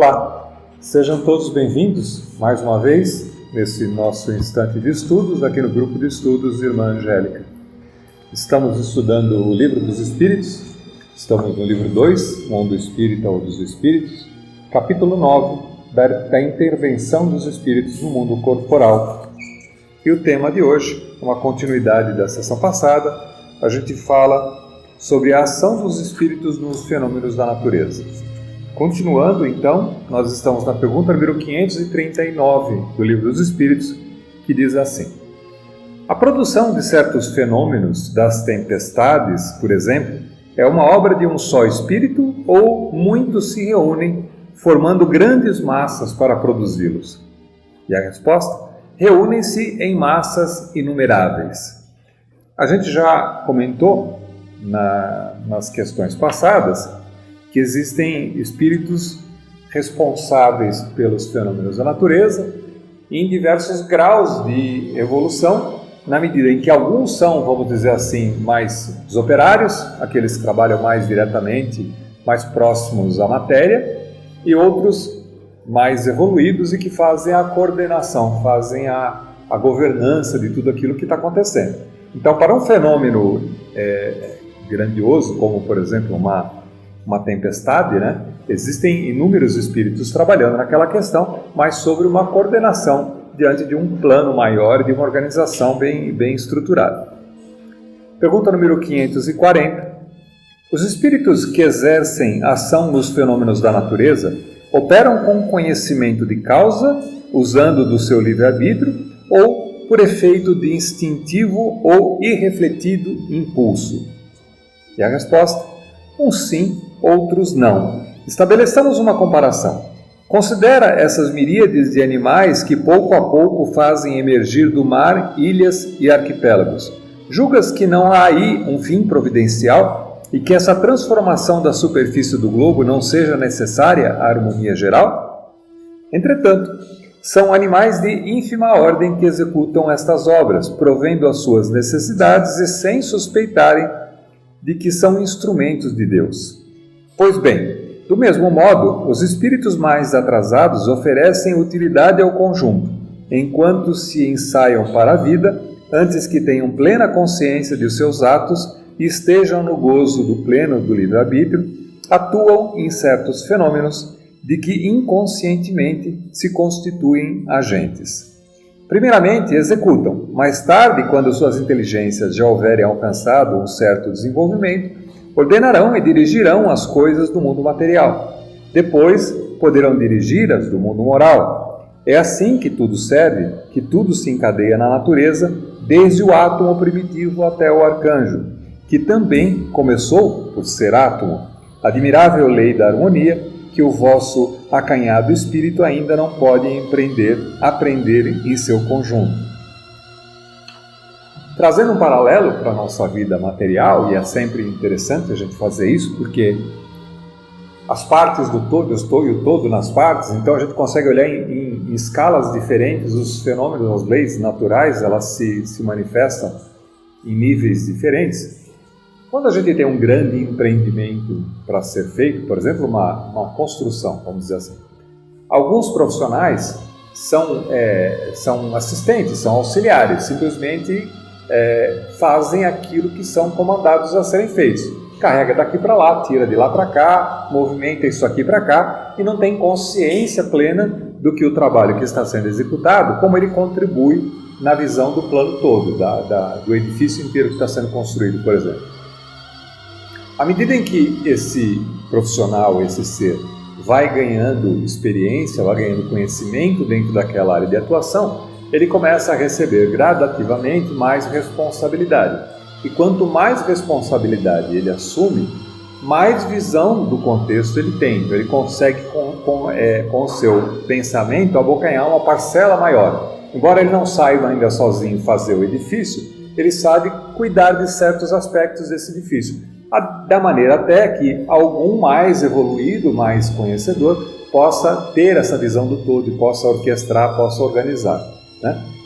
Olá, sejam todos bem-vindos mais uma vez nesse nosso instante de estudos aqui no grupo de estudos Irmã Angélica. Estamos estudando o Livro dos Espíritos, estamos no livro 2, Mundo Espírita ou dos Espíritos, capítulo 9, da intervenção dos Espíritos no mundo corporal. E o tema de hoje, uma continuidade da sessão passada, a gente fala sobre a ação dos Espíritos nos fenômenos da natureza. Continuando, então, nós estamos na pergunta número 539 do Livro dos Espíritos, que diz assim: a produção de certos fenômenos das tempestades, por exemplo, é uma obra de um só espírito ou muitos se reúnem, formando grandes massas para produzi-los? E a resposta: reúnem-se em massas inumeráveis. A gente já comentou nas questões passadas que existem espíritos responsáveis pelos fenômenos da natureza em diversos graus de evolução, na medida em que alguns são, vamos dizer assim, mais os operários, aqueles que trabalham mais diretamente, mais próximos à matéria, e outros mais evoluídos e que fazem a coordenação, fazem a governança de tudo aquilo que está acontecendo. Então, para um fenômeno grandioso, como, por exemplo, uma tempestade, existem inúmeros espíritos trabalhando naquela questão, mas sobre uma coordenação diante de um plano maior, de uma organização bem estruturada. Pergunta número 540. Os espíritos que exercem ação nos fenômenos da natureza operam com conhecimento de causa, usando do seu livre-arbítrio, ou por efeito de instintivo ou irrefletido impulso? E a resposta: uns sim, outros não. Estabeleçamos uma comparação. Considera essas miríades de animais que pouco a pouco fazem emergir do mar ilhas e arquipélagos. Julgas que não há aí um fim providencial e que essa transformação da superfície do globo não seja necessária à harmonia geral? Entretanto, são animais de ínfima ordem que executam estas obras, provendo as suas necessidades e sem suspeitarem de que são instrumentos de Deus. Pois bem, do mesmo modo, os espíritos mais atrasados oferecem utilidade ao conjunto, enquanto se ensaiam para a vida, antes que tenham plena consciência de seus atos e estejam no gozo do pleno do livre-arbítrio, atuam em certos fenômenos de que inconscientemente se constituem agentes. Primeiramente, executam. Mais tarde, quando suas inteligências já houverem alcançado um certo desenvolvimento, ordenarão e dirigirão as coisas do mundo material. Depois, poderão dirigir as do mundo moral. É assim que tudo serve, que tudo se encadeia na natureza, desde o átomo primitivo até o arcanjo, que também começou por ser átomo. Admirável lei da harmonia, que o vosso acanhado espírito ainda não pode aprender em seu conjunto. Trazendo um paralelo para a nossa vida material, e é sempre interessante a gente fazer isso, porque as partes do todo, eu estou e o todo nas partes, então a gente consegue olhar em escalas diferentes, os fenômenos, as leis naturais, elas se manifestam em níveis diferentes. Quando a gente tem um grande empreendimento para ser feito, por exemplo, uma construção, vamos dizer assim, alguns profissionais são assistentes, são auxiliares, simplesmente fazem aquilo que são comandados a serem feitos. Carrega daqui para lá, tira de lá para cá, movimenta isso aqui para cá e não tem consciência plena do que o trabalho que está sendo executado, como ele contribui na visão do plano todo, do edifício inteiro que está sendo construído, por exemplo. À medida em que esse profissional, esse ser, vai ganhando experiência, vai ganhando conhecimento dentro daquela área de atuação, ele começa a receber gradativamente mais responsabilidade. E quanto mais responsabilidade ele assume, mais visão do contexto ele tem. Então, ele consegue, com o seu pensamento, abocanhar uma parcela maior. Embora ele não saiba ainda sozinho fazer o edifício, ele sabe cuidar de certos aspectos desse edifício. Da maneira até que algum mais evoluído, mais conhecedor, possa ter essa visão do todo e possa orquestrar, possa organizar.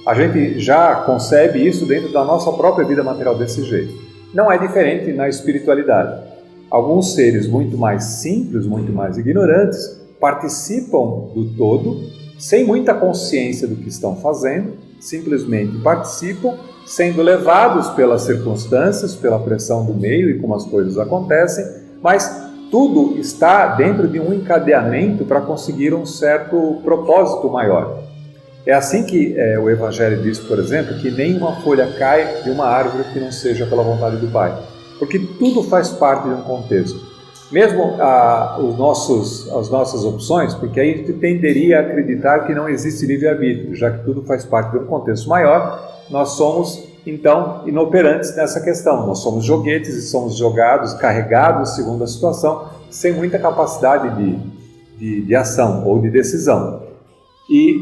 A gente já concebe isso dentro da nossa própria vida material desse jeito. Não é diferente na espiritualidade. Alguns seres muito mais simples, muito mais ignorantes, participam do todo, sem muita consciência do que estão fazendo, simplesmente participam, sendo levados pelas circunstâncias, pela pressão do meio e como as coisas acontecem, mas tudo está dentro de um encadeamento para conseguir um certo propósito maior. É assim que o Evangelho diz, por exemplo, que nenhuma folha cai de uma árvore que não seja pela vontade do Pai, porque tudo faz parte de um contexto. Mesmo as nossas opções, porque aí a gente tenderia a acreditar que não existe livre-arbítrio, já que tudo faz parte de um contexto maior, nós somos, então, inoperantes nessa questão. Nós somos joguetes e somos jogados, carregados, segundo a situação, sem muita capacidade de ação ou de decisão. E,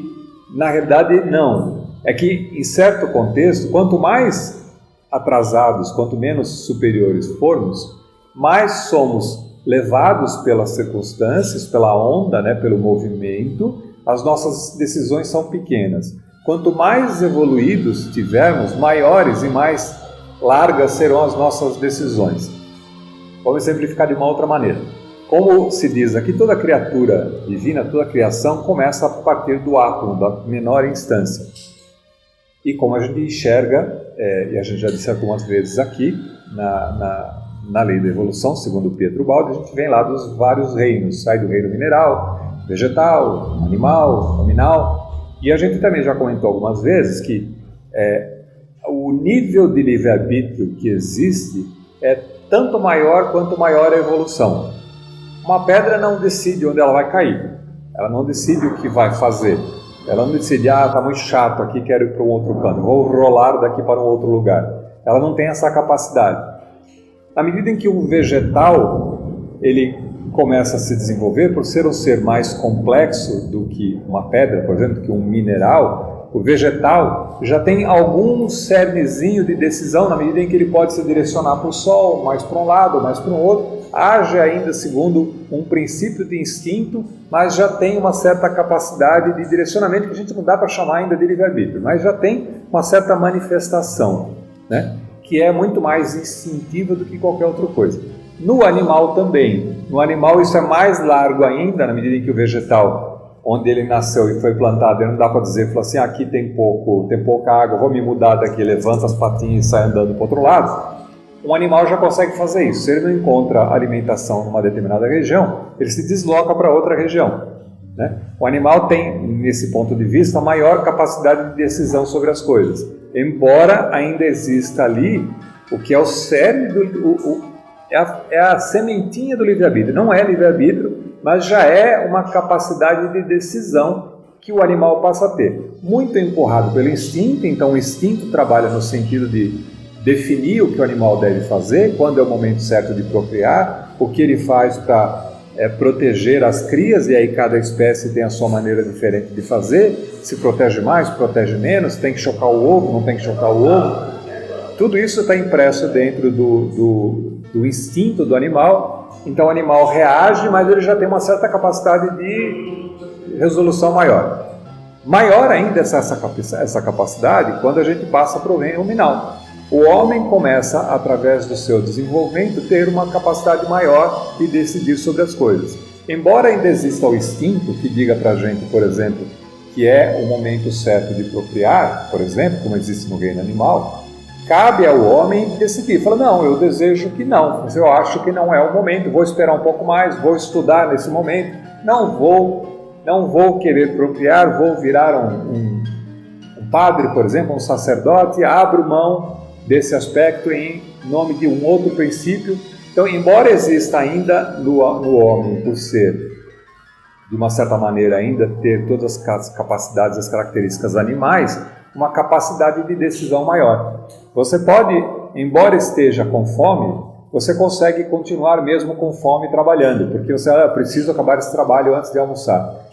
na realidade, não. É que, em certo contexto, quanto mais atrasados, quanto menos superiores formos, mais somos levados pelas circunstâncias, pela onda, pelo movimento, as nossas decisões são pequenas. Quanto mais evoluídos tivermos, maiores e mais largas serão as nossas decisões. Vamos exemplificar de uma outra maneira. Como se diz aqui, toda criatura divina, toda criação começa a partir do átomo, da menor instância. E como a gente enxerga, e a gente já disse algumas vezes aqui, na lei da evolução, segundo Pietro Baldi, a gente vem lá dos vários reinos, sai do reino mineral, vegetal, animal, nominal, e a gente também já comentou algumas vezes que o nível de livre-arbítrio que existe é tanto maior quanto maior a evolução. Uma pedra não decide onde ela vai cair, ela não decide o que vai fazer, ela não decide, está muito chato aqui, quero ir para um outro canto, vou rolar daqui para um outro lugar. Ela não tem essa capacidade. À medida em que um vegetal ele começa a se desenvolver, por ser um ser mais complexo do que uma pedra, por exemplo, que um mineral, o vegetal já tem algum cernezinho de decisão na medida em que ele pode se direcionar para o sol, mais para um lado, mais para o outro, age ainda segundo um princípio de instinto, mas já tem uma certa capacidade de direcionamento que a gente não dá para chamar ainda de livre-arbítrio, mas já tem uma certa manifestação, que é muito mais instintiva do que qualquer outra coisa. No animal também. No animal isso é mais largo ainda, na medida em que o vegetal, onde ele nasceu e foi plantado, ele não dá para dizer, fala assim, aqui tem pouca água, vou me mudar daqui, levanta as patinhas e sai andando para o outro lado. Um animal já consegue fazer isso. Se ele não encontra alimentação numa determinada região, ele se desloca para outra região. O animal tem, nesse ponto de vista, maior capacidade de decisão sobre as coisas. Embora ainda exista ali o que é o cerne, é a sementinha do livre-arbítrio. Não é livre-arbítrio, mas já é uma capacidade de decisão que o animal passa a ter. Muito empurrado pelo instinto, então o instinto trabalha no sentido de definir o que o animal deve fazer, quando é o momento certo de procriar, o que ele faz para proteger as crias, e aí cada espécie tem a sua maneira diferente de fazer, se protege mais, protege menos, tem que chocar o ovo, não tem que chocar o ovo. Tudo isso está impresso dentro do instinto do animal, então o animal reage, mas ele já tem uma certa capacidade de resolução maior. Maior ainda essa capacidade quando a gente passa para o reino nominal. O homem começa, através do seu desenvolvimento, ter uma capacidade maior de decidir sobre as coisas. Embora ainda exista o instinto que diga para a gente, por exemplo, que é o momento certo de procriar, por exemplo, como existe no reino animal, cabe ao homem decidir. Fala, não, eu desejo que não, eu acho que não é o momento, vou esperar um pouco mais, vou estudar nesse momento, não vou querer procriar, vou virar um padre, por exemplo, um sacerdote, abro mão desse aspecto em nome de um outro princípio. Então, embora exista ainda no homem, por ser, de uma certa maneira, ainda ter todas as capacidades, as características animais, uma capacidade de decisão maior. Você pode, embora esteja com fome, você consegue continuar mesmo com fome trabalhando, porque você precisa acabar esse trabalho antes de almoçar.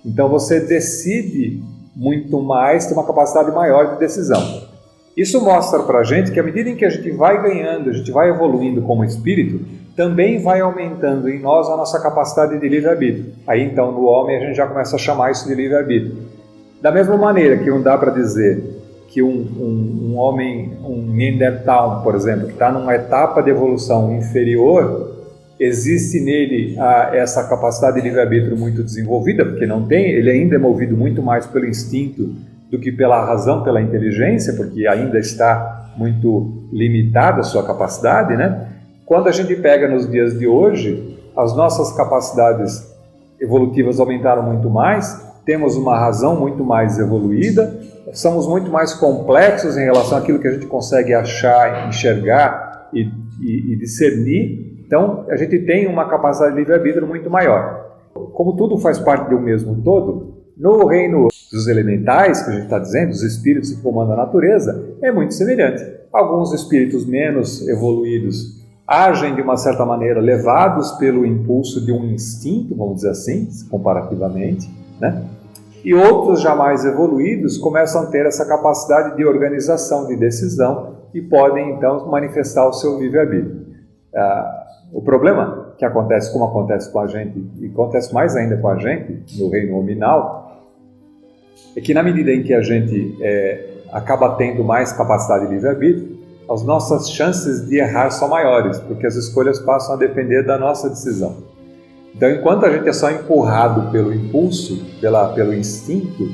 Então, você decide muito mais, tem uma capacidade maior de decisão. Isso mostra para a gente que à medida em que a gente vai ganhando, a gente vai evoluindo como espírito, também vai aumentando em nós a nossa capacidade de livre-arbítrio. Aí então no homem a gente já começa a chamar isso de livre-arbítrio. Da mesma maneira que não dá para dizer que um homem, um Neandertal, por exemplo, que está numa etapa de evolução inferior, existe nele essa capacidade de livre-arbítrio muito desenvolvida, porque não tem, ele ainda é movido muito mais pelo instinto do que pela razão, pela inteligência, porque ainda está muito limitada a sua capacidade, né? Quando a gente pega nos dias de hoje, as nossas capacidades evolutivas aumentaram muito mais, temos uma razão muito mais evoluída, somos muito mais complexos em relação àquilo que a gente consegue achar, enxergar e discernir. Então, a gente tem uma capacidade de livre-arbítrio muito maior. Como tudo faz parte de um mesmo todo, no reino dos elementais, que a gente está dizendo, os espíritos que comandam a natureza, é muito semelhante. Alguns espíritos menos evoluídos agem de uma certa maneira levados pelo impulso de um instinto, vamos dizer assim, comparativamente, né? E outros já mais evoluídos começam a ter essa capacidade de organização, de decisão e podem então manifestar o seu livre-arbítrio. O problema que acontece, como acontece com a gente, e acontece mais ainda com a gente no reino nominal, é que na medida em que a gente acaba tendo mais capacidade de livre-arbítrio, as nossas chances de errar são maiores, porque as escolhas passam a depender da nossa decisão. Então, enquanto a gente é só empurrado pelo impulso, pelo instinto,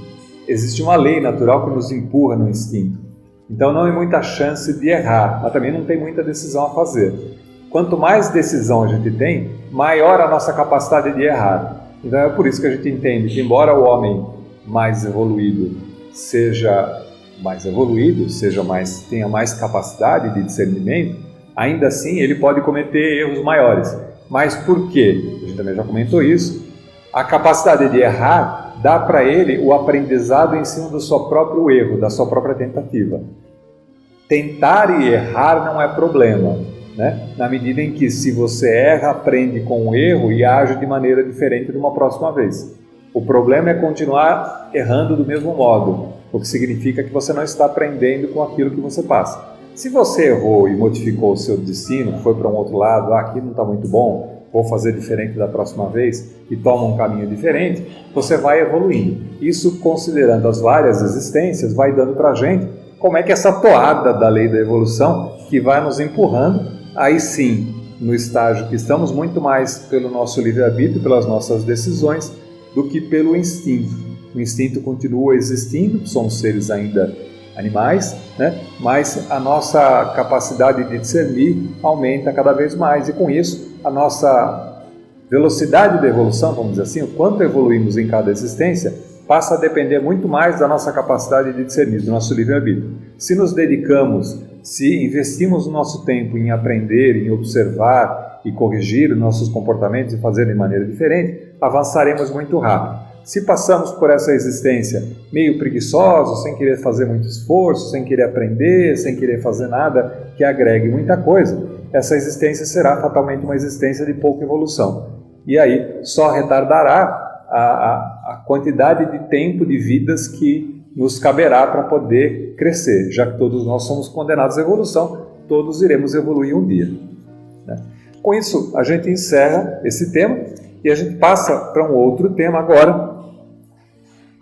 existe uma lei natural que nos empurra no instinto. Então, não é muita chance de errar, mas também não tem muita decisão a fazer. Quanto mais decisão a gente tem, maior a nossa capacidade de errar. Então, é por isso que a gente entende que, embora o homem mais evoluído tenha mais capacidade de discernimento, ainda assim ele pode cometer erros maiores. Mas por quê? A gente também já comentou isso. A capacidade de errar dá para ele o aprendizado em cima do seu próprio erro, da sua própria tentativa. Tentar e errar não é problema, né? Na medida em que, se você erra, aprende com o erro e age de maneira diferente de uma próxima vez. O problema é continuar errando do mesmo modo, o que significa que você não está aprendendo com aquilo que você passa. Se você errou e modificou o seu destino, foi para um outro lado, aqui não está muito bom, vou fazer diferente da próxima vez, e toma um caminho diferente, você vai evoluindo. Isso, considerando as várias existências, vai dando para a gente como é que essa toada da lei da evolução que vai nos empurrando, aí sim, no estágio que estamos, muito mais pelo nosso livre-arbítrio, pelas nossas decisões, do que pelo instinto. O instinto continua existindo, somos seres ainda animais, né? Mas a nossa capacidade de discernir aumenta cada vez mais, e com isso a nossa velocidade de evolução, vamos dizer assim, o quanto evoluímos em cada existência, passa a depender muito mais da nossa capacidade de discernir, do nosso livre-arbítrio. Se nos dedicamos, se investimos o nosso tempo em aprender, em observar e corrigir os nossos comportamentos e fazer de maneira diferente, avançaremos muito rápido. Se passamos por essa existência meio preguiçosos, sem querer fazer muito esforço, sem querer aprender, sem querer fazer nada que agregue muita coisa, essa existência será fatalmente uma existência de pouca evolução. E aí só retardará a quantidade de tempo de vidas que nos caberá para poder crescer, já que todos nós somos condenados à evolução, todos iremos evoluir um dia, né? Com isso, a gente encerra esse tema e a gente passa para um outro tema agora,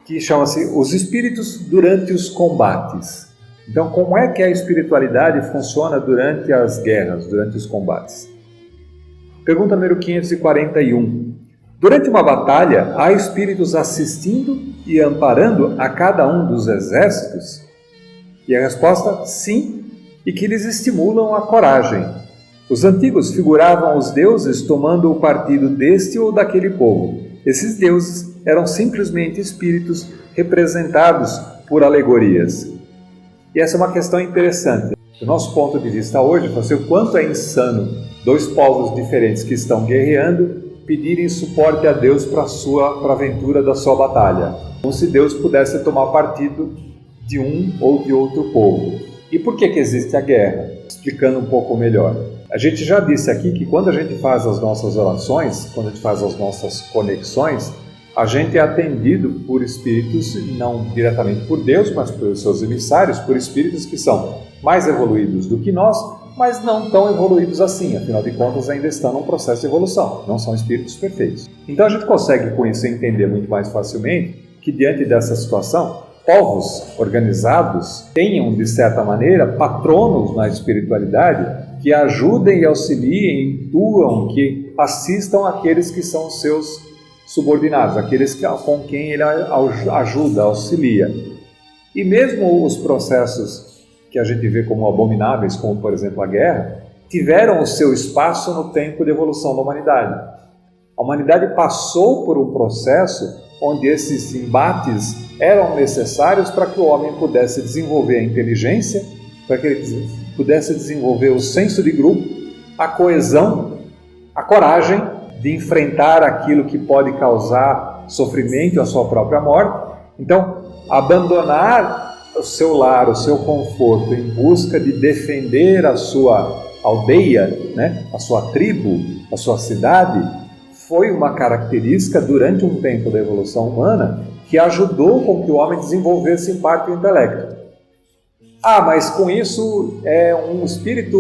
que chama-se os espíritos durante os combates. Então, como é que a espiritualidade funciona durante as guerras, durante os combates? Pergunta número 541. Durante uma batalha, há espíritos assistindo e amparando a cada um dos exércitos? E a resposta, sim, e que lhes estimulam a coragem. Os antigos figuravam os deuses tomando o partido deste ou daquele povo. Esses deuses eram simplesmente espíritos representados por alegorias. E essa é uma questão interessante. Do nosso ponto de vista hoje, o quanto é insano dois povos diferentes que estão guerreando pedirem suporte a Deus para a aventura da sua batalha, como se Deus pudesse tomar partido de um ou de outro povo. E por que existe a guerra? Explicando um pouco melhor. A gente já disse aqui que quando a gente faz as nossas orações, quando a gente faz as nossas conexões, a gente é atendido por espíritos, não diretamente por Deus, mas por seus emissários, por espíritos que são mais evoluídos do que nós, mas não tão evoluídos assim, afinal de contas ainda estão num processo de evolução, não são espíritos perfeitos. Então a gente consegue com isso entender muito mais facilmente que diante dessa situação, povos organizados tenham, de certa maneira, patronos na espiritualidade que ajudem e auxiliem, intuam, que assistam aqueles que são seus subordinados, aqueles com quem ele ajuda, auxilia. E mesmo os processos que a gente vê como abomináveis, como por exemplo a guerra, tiveram o seu espaço no tempo de evolução da humanidade. A humanidade passou por um processo onde esses embates eram necessários para que o homem pudesse desenvolver a inteligência, para que ele pudesse desenvolver o senso de grupo, a coesão, a coragem de enfrentar aquilo que pode causar sofrimento e a sua própria morte. Então, abandonar o seu lar, o seu conforto, em busca de defender a sua aldeia, né, a sua tribo, a sua cidade, foi uma característica durante um tempo da evolução humana que ajudou com que o homem desenvolvesse em parte o intelecto. Mas com isso é um espírito,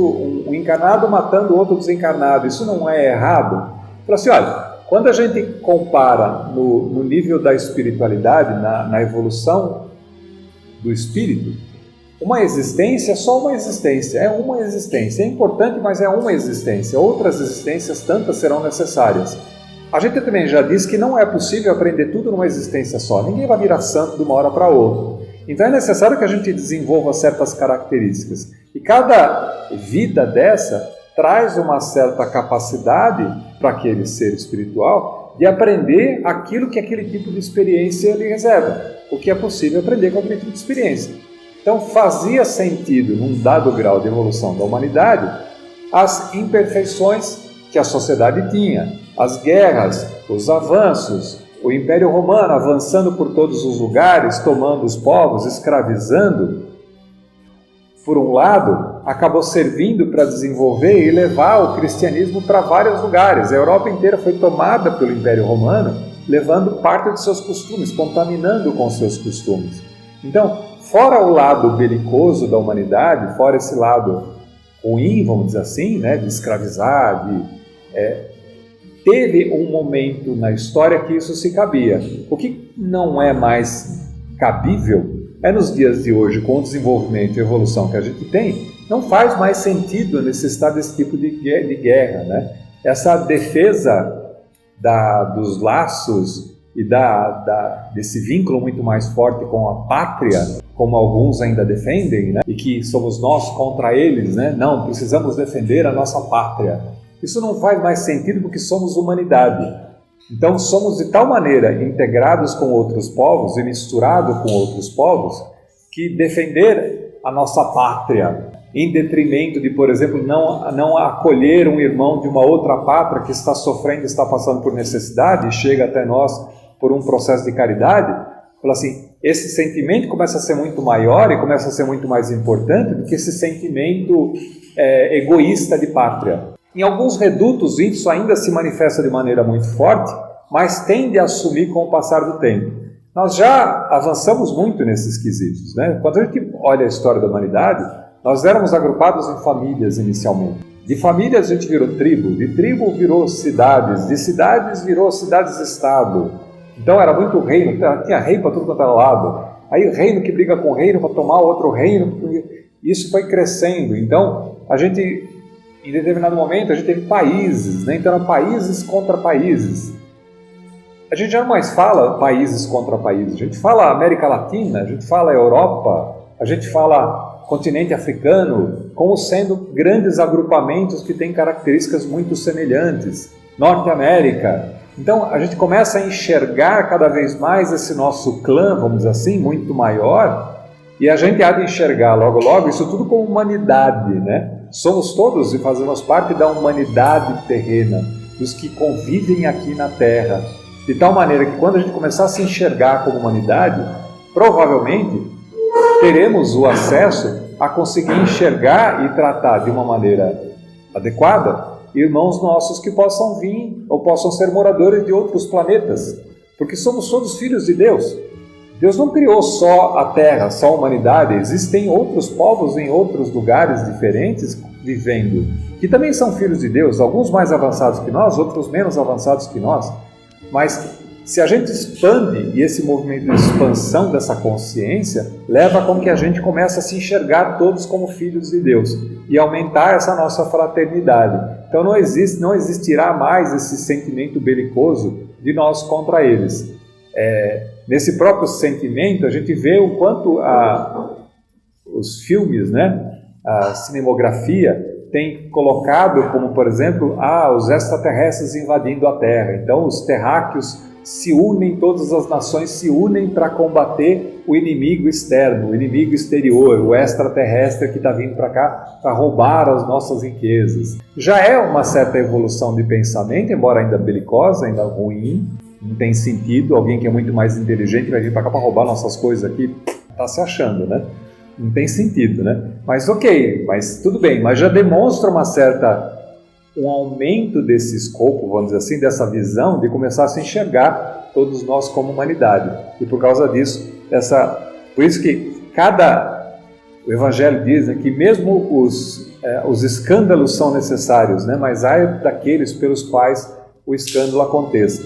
um encarnado matando outro desencarnado, isso não é errado? Fala assim, olha, quando a gente compara no nível da espiritualidade, na evolução do espírito, uma existência é só uma existência, é uma existência, é importante, mas é uma existência, outras existências tantas serão necessárias. A gente também já disse que não é possível aprender tudo numa existência só, ninguém vai virar santo de uma hora para outra. Então é necessário que a gente desenvolva certas características. E cada vida dessa traz uma certa capacidade para aquele ser espiritual de aprender aquilo que aquele tipo de experiência lhe reserva. O que é possível aprender com aquele tipo de experiência. Então fazia sentido, num dado grau de evolução da humanidade, as imperfeições que a sociedade tinha, as guerras, os avanços, o Império Romano avançando por todos os lugares, tomando os povos, escravizando, por um lado, acabou servindo para desenvolver e levar o cristianismo para vários lugares. A Europa inteira foi tomada pelo Império Romano, levando parte de seus costumes, contaminando com seus costumes. Então, fora o lado belicoso da humanidade, fora esse lado ruim, vamos dizer assim, né, de escravizar, teve um momento na história que isso se cabia. O que não é mais cabível é nos dias de hoje, com o desenvolvimento e evolução que a gente tem, não faz mais sentido necessitar desse tipo de guerra, né? Essa defesa dos laços e desse vínculo muito mais forte com a pátria, como alguns ainda defendem, né? E que somos nós contra eles, né? Não, precisamos defender a nossa pátria. Isso não faz mais sentido porque somos humanidade. Então somos de tal maneira integrados com outros povos e misturados com outros povos que defender a nossa pátria em detrimento de, por exemplo, não acolher um irmão de uma outra pátria que está sofrendo, está passando por necessidade e chega até nós por um processo de caridade, fala assim, esse sentimento começa a ser muito maior e começa a ser muito mais importante do que esse sentimento egoísta de pátria. Em alguns redutos isso ainda se manifesta de maneira muito forte, mas tende a assumir com o passar do tempo. Nós já avançamos muito nesses quesitos, né? Quando a gente olha a história da humanidade, nós éramos agrupados em famílias inicialmente. De famílias a gente virou tribo, de tribo virou cidades, de cidades virou cidades-estado. Então era muito reino, tinha rei para tudo quanto era lado. Aí reino que briga com reino para tomar outro reino, isso foi crescendo. Então a gente... Em determinado momento, a gente teve países, né? Então eram países contra países. A gente já não mais fala países contra países, a gente fala América Latina, a gente fala Europa, a gente fala continente africano, como sendo grandes agrupamentos que têm características muito semelhantes. Norte América. Então a gente começa a enxergar cada vez mais esse nosso clã, vamos dizer assim, muito maior, e a gente há de enxergar logo logo isso tudo como humanidade, né? Somos todos e fazemos parte da humanidade terrena, dos que convivem aqui na Terra, de tal maneira que quando a gente começar a se enxergar como humanidade, provavelmente teremos o acesso a conseguir enxergar e tratar de uma maneira adequada irmãos nossos que possam vir ou possam ser moradores de outros planetas, porque somos todos filhos de Deus. Deus não criou só a Terra, só a humanidade, existem outros povos em outros lugares diferentes vivendo, que também são filhos de Deus, alguns mais avançados que nós, outros menos avançados que nós, mas Se a gente expande, e esse movimento de expansão dessa consciência leva com que a gente comece a se enxergar todos como filhos de Deus e aumentar essa nossa fraternidade. Então não existirá mais esse sentimento belicoso de nós contra eles. Nesse próprio sentimento a gente vê o quanto os filmes, a cinematografia tem colocado como, por exemplo, os extraterrestres invadindo a Terra. Então os terráqueos se unem, todas as nações se unem para combater o inimigo externo, o inimigo exterior, o extraterrestre que está vindo para cá para roubar as nossas riquezas. Já é uma certa evolução de pensamento, embora ainda belicosa, ainda ruim, não tem sentido. Alguém que é muito mais inteligente vai vir para cá para roubar nossas coisas aqui, está se achando, né? Não tem sentido, né? Mas ok, mas tudo bem, mas já demonstra um aumento desse escopo, vamos dizer assim, dessa visão de começar a se enxergar todos nós como humanidade. E por causa disso, por isso que o Evangelho diz, né, que mesmo os escândalos são necessários, né, mas há daqueles pelos quais o escândalo aconteça.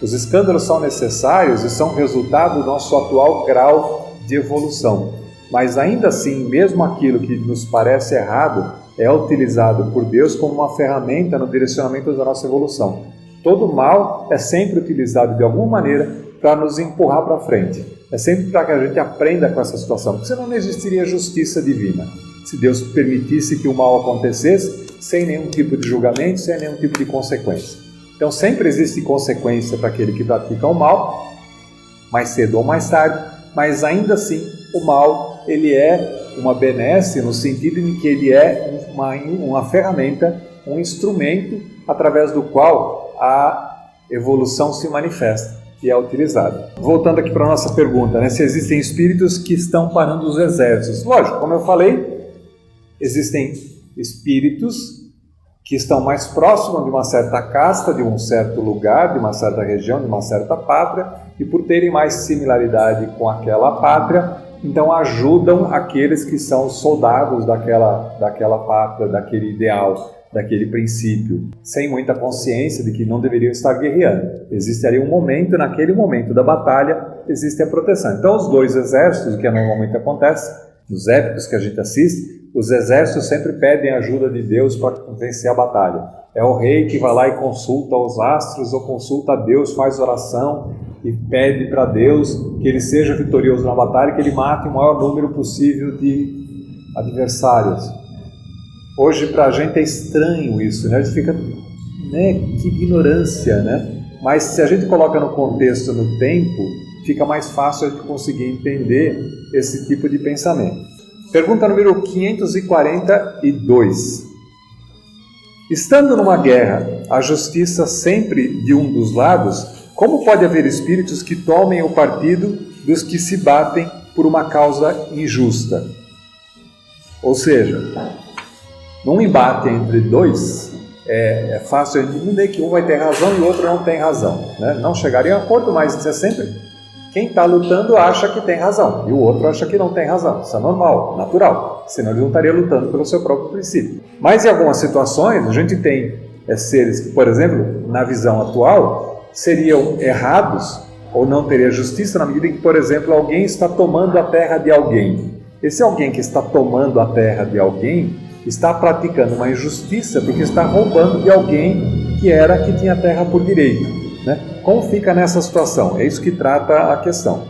Os escândalos são necessários e são resultado do nosso atual grau de evolução. Mas ainda assim, mesmo aquilo que nos parece errado, é utilizado por Deus como uma ferramenta no direcionamento da nossa evolução. Todo mal é sempre utilizado de alguma maneira para nos empurrar para frente. É sempre para que a gente aprenda com essa situação, porque senão não existiria justiça divina. Se Deus permitisse que o mal acontecesse, sem nenhum tipo de julgamento, sem nenhum tipo de consequência. Então sempre existe consequência para aquele que pratica o mal, mais cedo ou mais tarde, mas ainda assim o mal ele é uma benesse no sentido de que ele é uma ferramenta, um instrumento através do qual a evolução se manifesta e é utilizada. Voltando aqui para a nossa pergunta, se existem espíritos que estão parando os exércitos. Lógico, como eu falei, existem espíritos que estão mais próximos de uma certa casta, de um certo lugar, de uma certa região, de uma certa pátria, e por terem mais similaridade com aquela pátria, então ajudam aqueles que são soldados daquela pátria, daquele ideal, daquele princípio, sem muita consciência de que não deveriam estar guerreando. Existiria um momento, naquele momento da batalha, existe a proteção. Então os dois exércitos, que normalmente acontece, nos épicos que a gente assiste, os exércitos sempre pedem ajuda de Deus para vencer a batalha. É o rei que vai lá e consulta os astros, ou consulta a Deus, faz oração e pede para Deus que ele seja vitorioso na batalha, que ele mate o maior número possível de adversários. Hoje para a gente é estranho isso, A gente fica, que ignorância, Mas se a gente coloca no contexto, no tempo, fica mais fácil a gente conseguir entender esse tipo de pensamento. Pergunta número 542. Estando numa guerra, a justiça sempre de um dos lados, como pode haver espíritos que tomem o partido dos que se batem por uma causa injusta? Ou seja, num embate entre dois, é fácil entender que um vai ter razão e o outro não tem razão. Não chegaria a um acordo, mas é sempre quem está lutando acha que tem razão e o outro acha que não tem razão. Isso é normal, natural, senão ele não estaria lutando pelo seu próprio princípio. Mas em algumas situações, a gente tem seres que, por exemplo, na visão atual, seriam errados ou não teria justiça na medida em que, por exemplo, alguém está tomando a terra de alguém. Esse alguém que está tomando a terra de alguém está praticando uma injustiça porque está roubando de alguém que tinha a terra por direito. Como fica nessa situação? É isso que trata a questão.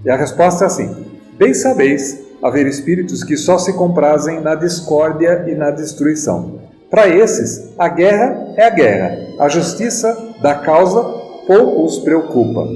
E a resposta é assim: bem sabeis haver espíritos que só se comprazem na discórdia e na destruição. Para esses, a guerra é a guerra. A justiça da causa pouco os preocupa.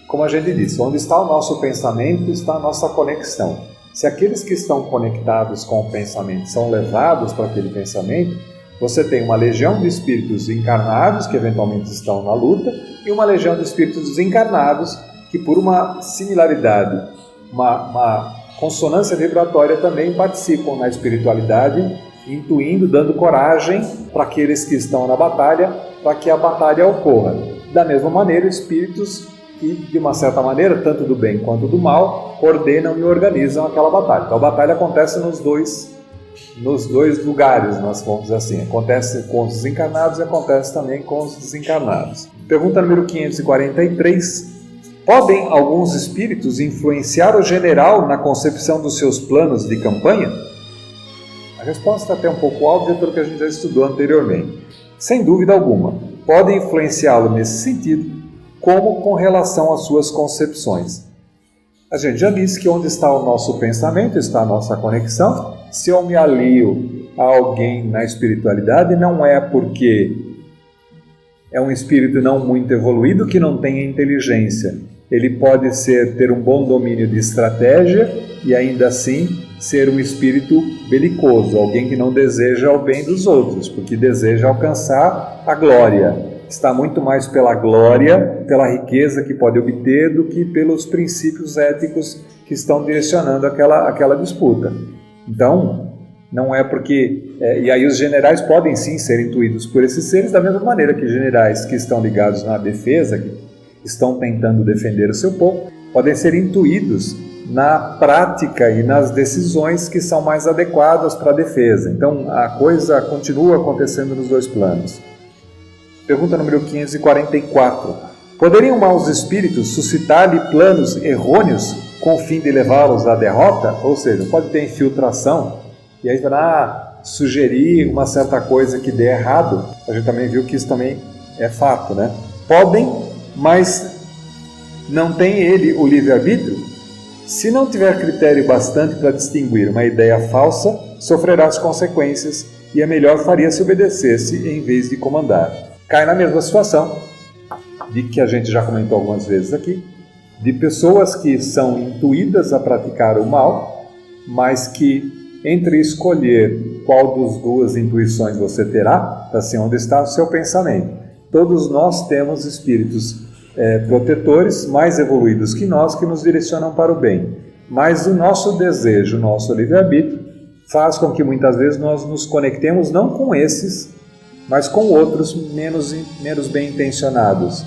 Como a gente disse, onde está o nosso pensamento, está a nossa conexão. Se aqueles que estão conectados com o pensamento são levados para aquele pensamento, você tem uma legião de espíritos encarnados que eventualmente estão na luta e uma legião de espíritos desencarnados que, por uma similaridade, uma consonância vibratória, também participam na espiritualidade, intuindo, dando coragem para aqueles que estão na batalha, para que a batalha ocorra. Da mesma maneira, espíritos que, de uma certa maneira, tanto do bem quanto do mal, ordenam e organizam aquela batalha. Então a batalha acontece nos dois nos dois lugares, nós vamos dizer assim. Acontece com os encarnados e acontece também com os desencarnados. Pergunta número 543. Podem alguns espíritos influenciar o general na concepção dos seus planos de campanha? A resposta é até um pouco óbvia pelo que a gente já estudou anteriormente. Sem dúvida alguma, podem influenciá-lo nesse sentido, como com relação às suas concepções. A gente já disse que onde está o nosso pensamento, está a nossa conexão. Se eu me alio a alguém na espiritualidade, não é porque é um espírito não muito evoluído que não tenha inteligência. Ele pode ter um bom domínio de estratégia e ainda assim ser um espírito belicoso, alguém que não deseja o bem dos outros, porque deseja alcançar a glória. Está muito mais pela glória, pela riqueza que pode obter, do que pelos princípios éticos que estão direcionando aquela disputa. Então, não é porque... e aí os generais podem sim ser intuídos por esses seres, da mesma maneira que generais que estão ligados na defesa, que estão tentando defender o seu povo, podem ser intuídos na prática e nas decisões que são mais adequadas para a defesa. Então, a coisa continua acontecendo nos dois planos. Pergunta número 544. Poderiam maus espíritos suscitar-lhe planos errôneos com o fim de levá-los à derrota? Ou seja, pode ter infiltração e aí sugerir uma certa coisa que dê errado. A gente também viu que isso também é fato, né? Podem, mas não tem ele o livre-arbítrio? Se não tiver critério bastante para distinguir uma ideia falsa, sofrerá as consequências e é melhor faria se obedecesse em vez de comandar. Cai na mesma situação de que a gente já comentou algumas vezes aqui, de pessoas que são intuídas a praticar o mal, mas que entre escolher qual das duas intuições você terá, assim, onde está o seu pensamento. Todos nós temos espíritos protetores mais evoluídos que nós, que nos direcionam para o bem. Mas o nosso desejo, o nosso livre-arbítrio, faz com que muitas vezes nós nos conectemos não com esses, mas com outros menos bem intencionados.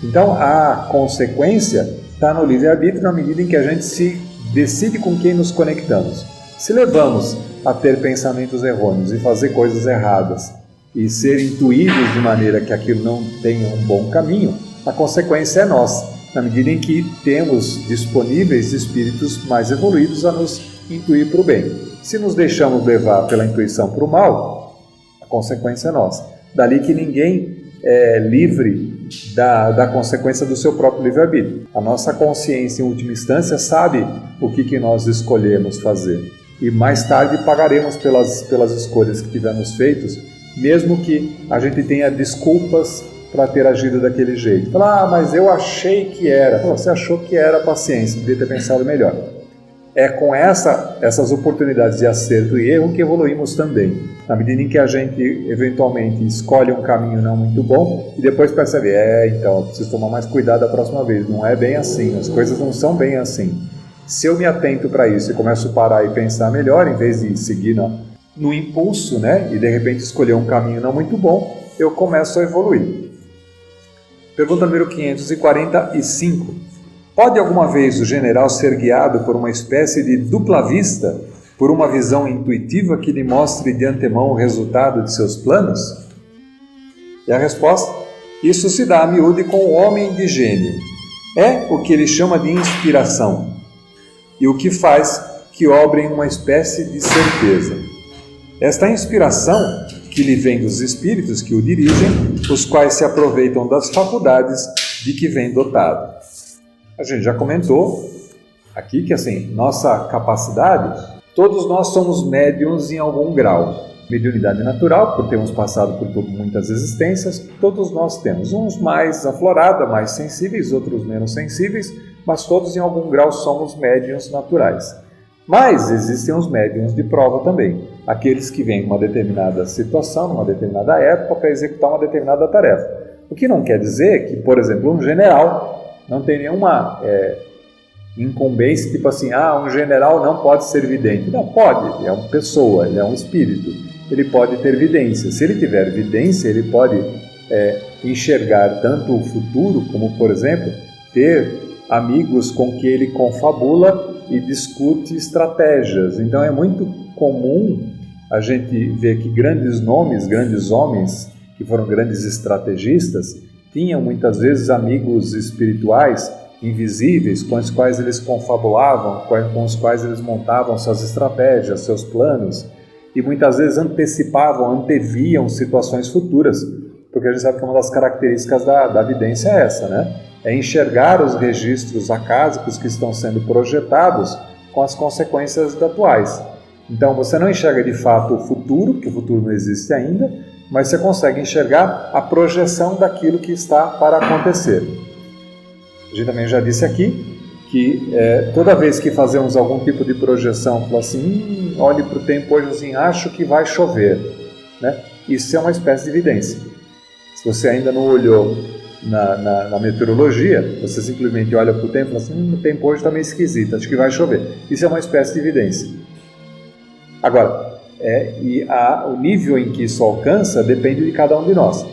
Então a consequência está no livre-arbítrio na medida em que a gente se decide com quem nos conectamos. Se levamos a ter pensamentos errôneos e fazer coisas erradas e ser intuídos de maneira que aquilo não tenha um bom caminho, a consequência é nossa, na medida em que temos disponíveis espíritos mais evoluídos a nos intuir para o bem. Se nos deixamos levar pela intuição para o mal, a consequência é nossa. Dali que ninguém é livre da consequência do seu próprio livre-arbítrio. A nossa consciência, em última instância, sabe o que nós escolhemos fazer. E mais tarde pagaremos pelas escolhas que tivermos feitas, mesmo que a gente tenha desculpas para ter agido daquele jeito. Falar, mas eu achei que era. Você achou que era, paciência, devia ter pensado melhor. É com essas oportunidades de acerto e erro que evoluímos também. Na medida em que a gente, eventualmente, escolhe um caminho não muito bom e depois percebe, então, eu preciso tomar mais cuidado da próxima vez. Não é bem assim, as coisas não são bem assim. Se eu me atento para isso e começo a parar e pensar melhor, em vez de seguir no impulso, né, e de repente escolher um caminho não muito bom, eu começo a evoluir. Pergunta número 545. Pode alguma vez o general ser guiado por uma espécie de dupla vista, por uma visão intuitiva que lhe mostre de antemão o resultado de seus planos? E a resposta? Isso se dá a miúde com o homem de gênio. É o que ele chama de inspiração, e o que faz que obrem uma espécie de certeza. Esta inspiração que lhe vem dos espíritos que o dirigem, os quais se aproveitam das faculdades de que vem dotado. A gente já comentou aqui que, assim, nossa capacidade, todos nós somos médiuns em algum grau. Mediunidade natural, por termos passado por muitas existências, todos nós temos. Uns mais aflorados, mais sensíveis, outros menos sensíveis, mas todos em algum grau somos médiuns naturais. Mas existem os médiuns de prova também, aqueles que vêm em uma determinada situação, numa determinada época, para executar uma determinada tarefa. O que não quer dizer que, por exemplo, um general não tem nenhuma incumbência, tipo assim, um general não pode ser vidente. Não, pode, ele é uma pessoa, ele é um espírito, ele pode ter vidência. Se ele tiver vidência, ele pode enxergar tanto o futuro, como, por exemplo, ter amigos com que ele confabula e discute estratégias. Então é muito comum a gente vê que grandes nomes, grandes homens, que foram grandes estrategistas, tinham muitas vezes amigos espirituais invisíveis com os quais eles confabulavam, com os quais eles montavam suas estratégias, seus planos, e muitas vezes antecipavam, anteviam situações futuras, porque a gente sabe que uma das características da vidência é essa, né? É enxergar os registros acásicos que estão sendo projetados com as consequências atuais. Então você não enxerga de fato o futuro, porque o futuro não existe ainda, mas você consegue enxergar a projeção daquilo que está para acontecer. A gente também já disse aqui que toda vez que fazemos algum tipo de projeção, fala assim, olhe para o tempo hoje assim, acho que vai chover, né? Isso é uma espécie de evidência. Se você ainda não olhou na meteorologia, você simplesmente olha para o tempo e fala assim, o tempo hoje está meio esquisito, acho que vai chover. Isso é uma espécie de evidência. Agora, o nível em que isso alcança depende de cada um de nós.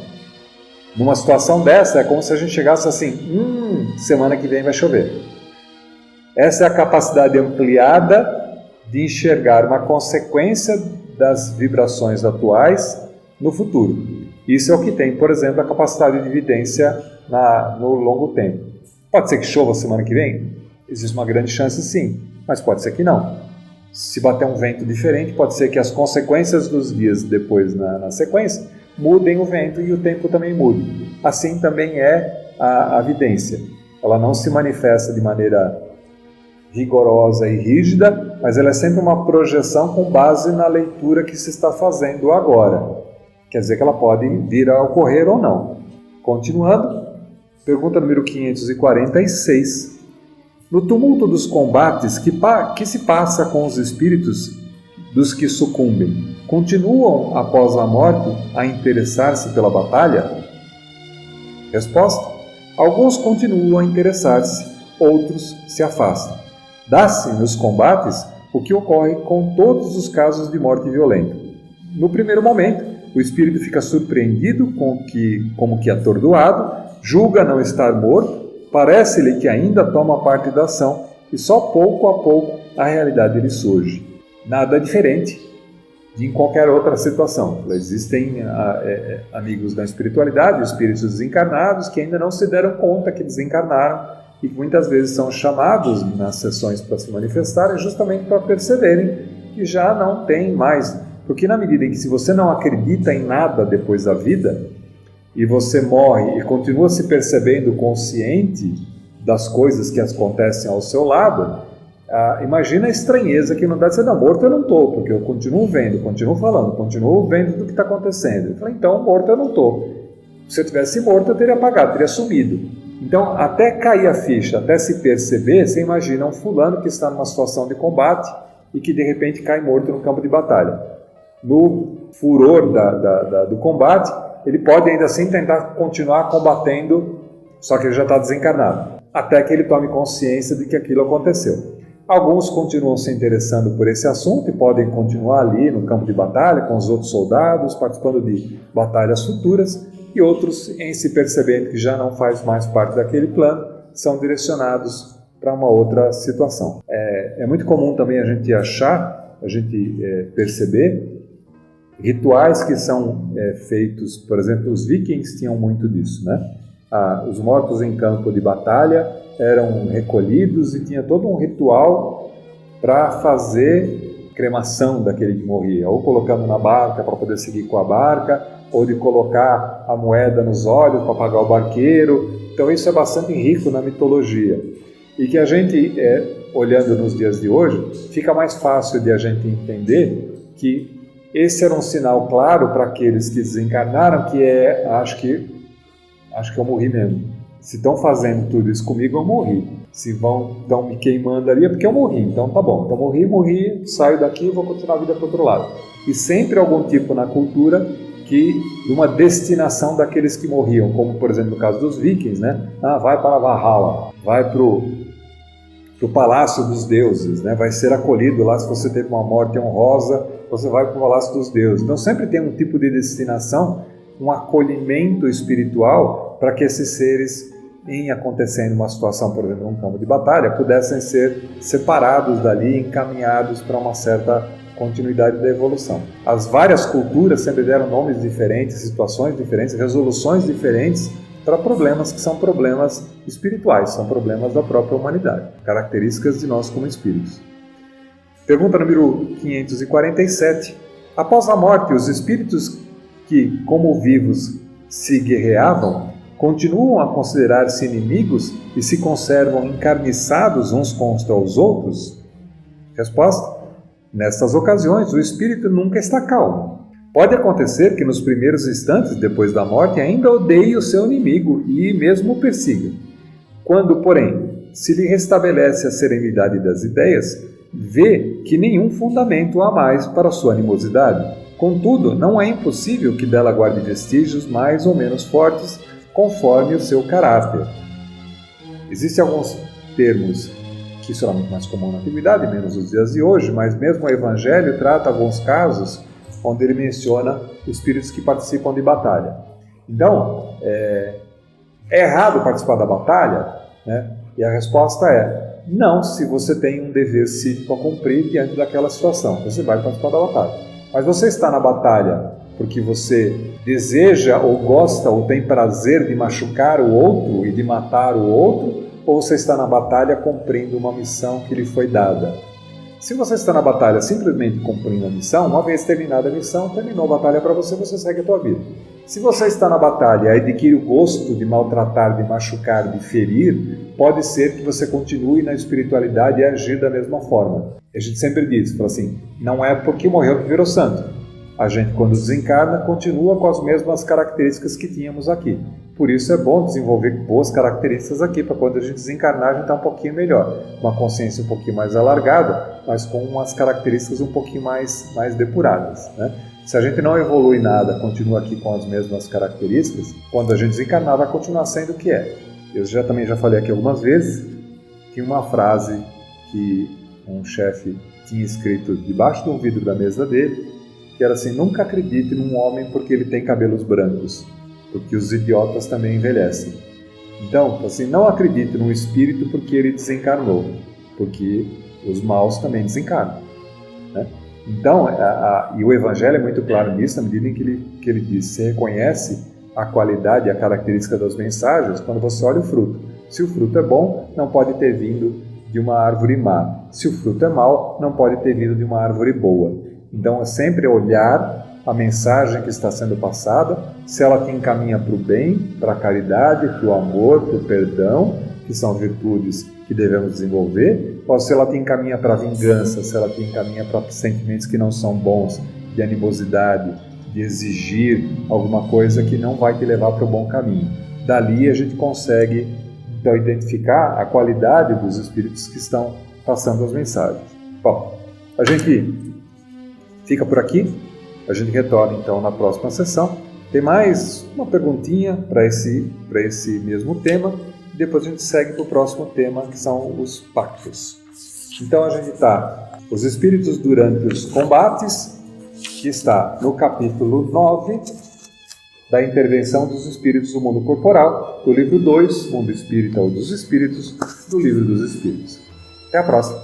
Numa situação dessa, é como se a gente chegasse assim, semana que vem vai chover. Essa é a capacidade ampliada de enxergar uma consequência das vibrações atuais no futuro. Isso é o que tem, por exemplo, a capacidade de evidência no longo tempo. Pode ser que chova semana que vem? Existe uma grande chance sim, mas pode ser que não. Se bater um vento diferente, pode ser que as consequências dos dias depois na sequência mudem o vento e o tempo também mude. Assim também é a vidência. Ela não se manifesta de maneira rigorosa e rígida, mas ela é sempre uma projeção com base na leitura que se está fazendo agora. Quer dizer que ela pode vir a ocorrer ou não. Continuando, pergunta número 546. No tumulto dos combates, que se passa com os espíritos dos que sucumbem? Continuam, após a morte, a interessar-se pela batalha? Resposta: alguns continuam a interessar-se, outros se afastam. Dá-se nos combates o que ocorre com todos os casos de morte violenta. No primeiro momento, o espírito fica surpreendido como que atordoado, julga não estar morto, parece-lhe que ainda toma parte da ação e só pouco a pouco a realidade lhe surge. Nada diferente de em qualquer outra situação. Existem amigos da espiritualidade, espíritos desencarnados, que ainda não se deram conta que desencarnaram e que muitas vezes são chamados nas sessões para se manifestarem justamente para perceberem que já não tem mais. Porque na medida em que se você não acredita em nada depois da vida, e você morre e continua se percebendo consciente das coisas que acontecem ao seu lado, imagina a estranheza que não dá de ser, não, morto eu não estou, porque eu continuo vendo, continuo falando, continuo vendo tudo que está acontecendo. Eu falei, então, morto eu não estou. Se eu tivesse morto, eu teria apagado, teria sumido. Então, até cair a ficha, até se perceber, você imagina um fulano que está numa situação de combate e que de repente cai morto no campo de batalha. No furor do combate, ele pode ainda assim tentar continuar combatendo, só que ele já está desencarnado, até que ele tome consciência de que aquilo aconteceu. Alguns continuam se interessando por esse assunto e podem continuar ali no campo de batalha com os outros soldados, participando de batalhas futuras, e outros, em se percebendo que já não faz mais parte daquele plano, são direcionados para uma outra situação. É muito comum também a gente perceber rituais que são feitos, por exemplo, os vikings tinham muito disso, né? Os mortos em campo de batalha eram recolhidos e tinha todo um ritual para fazer cremação daquele que morria, ou colocando na barca para poder seguir com a barca, ou de colocar a moeda nos olhos para pagar o barqueiro. Então isso é bastante rico na mitologia e que a gente, olhando nos dias de hoje, fica mais fácil de a gente entender que esse era um sinal claro para aqueles que desencarnaram, que acho que eu morri mesmo. Se estão fazendo tudo isso comigo, eu morri. Se estão me queimando ali, é porque eu morri. Então tá bom, então morri, saio daqui e vou continuar a vida para o outro lado. E sempre algum tipo na cultura de uma destinação daqueles que morriam, como por exemplo no caso dos vikings, né? Vai para Valhalla, vai para o palácio dos deuses, né? Vai ser acolhido lá se você teve uma morte honrosa, você vai para o palácio dos deuses. Então sempre tem um tipo de destinação, um acolhimento espiritual para que esses seres, em acontecendo uma situação, por exemplo, num campo de batalha, pudessem ser separados dali, encaminhados para uma certa continuidade da evolução. As várias culturas sempre deram nomes diferentes, situações diferentes, resoluções diferentes para problemas que são problemas espirituais, são problemas da própria humanidade, características de nós como espíritos. Pergunta número 547. Após a morte, os espíritos que, como vivos, se guerreavam, continuam a considerar-se inimigos e se conservam encarniçados uns contra os outros? Resposta: nestas ocasiões, o espírito nunca está calmo. Pode acontecer que nos primeiros instantes depois da morte ainda odeie o seu inimigo e mesmo o persiga. Quando, porém, se lhe restabelece a serenidade das ideias, vê que nenhum fundamento há mais para sua animosidade. Contudo, não é impossível que dela guarde vestígios mais ou menos fortes conforme o seu caráter. Existem alguns termos que isso era muito mais comum na antiguidade, menos nos dias de hoje, mas mesmo o Evangelho trata alguns casos onde ele menciona espíritos que participam de batalha. Então, é errado participar da batalha, né? E a resposta é não, se você tem um dever cívico a cumprir diante daquela situação. Você vai participar da batalha. Mas você está na batalha porque você deseja ou gosta ou tem prazer de machucar o outro e de matar o outro, ou você está na batalha cumprindo uma missão que lhe foi dada? Se você está na batalha simplesmente cumprindo a missão, uma vez terminada a missão, terminou a batalha para você, você segue a tua vida. Se você está na batalha e adquire o gosto de maltratar, de machucar, de ferir, pode ser que você continue na espiritualidade e agir da mesma forma. A gente sempre diz, fala assim, não é porque morreu que virou santo. A gente, quando desencarna, continua com as mesmas características que tínhamos aqui. Por isso é bom desenvolver boas características aqui, para quando a gente desencarnar, a gente está um pouquinho melhor. Uma consciência um pouquinho mais alargada, mas com umas características um pouquinho mais depuradas, né? Se a gente não evolui nada, continua aqui com as mesmas características, quando a gente desencarnar, vai continuar sendo o que é. Eu também já falei aqui algumas vezes, que uma frase que um chefe tinha escrito debaixo do vidro da mesa dele, que era assim, nunca acredite num homem porque ele tem cabelos brancos, porque os idiotas também envelhecem. Então, assim, não acredite num espírito porque ele desencarnou, porque os maus também desencarnam, né? Então, e o Evangelho é muito claro nisso, na medida em que ele diz, você reconhece a qualidade e a característica das mensagens quando você olha o fruto. Se o fruto é bom, não pode ter vindo de uma árvore má. Se o fruto é mau, não pode ter vindo de uma árvore boa. Então, é sempre olhar a mensagem que está sendo passada, se ela te encaminha para o bem, para a caridade, para o amor, para o perdão, que são virtudes que devemos desenvolver, ou se ela te encaminha para a vingança, se ela te encaminha para sentimentos que não são bons, de animosidade, de exigir alguma coisa que não vai te levar para o bom caminho. Dali a gente consegue então identificar a qualidade dos espíritos que estão passando as mensagens. Bom, a gente fica por aqui, a gente retorna então na próxima sessão. Tem mais uma perguntinha para esse mesmo tema, e depois a gente segue para o próximo tema, que são os pactos. Então a gente está, os espíritos durante os combates, que está no capítulo 9 da intervenção dos espíritos do mundo corporal, do livro 2, Mundo Espírita ou dos Espíritos, do livro dos Espíritos. Até a próxima!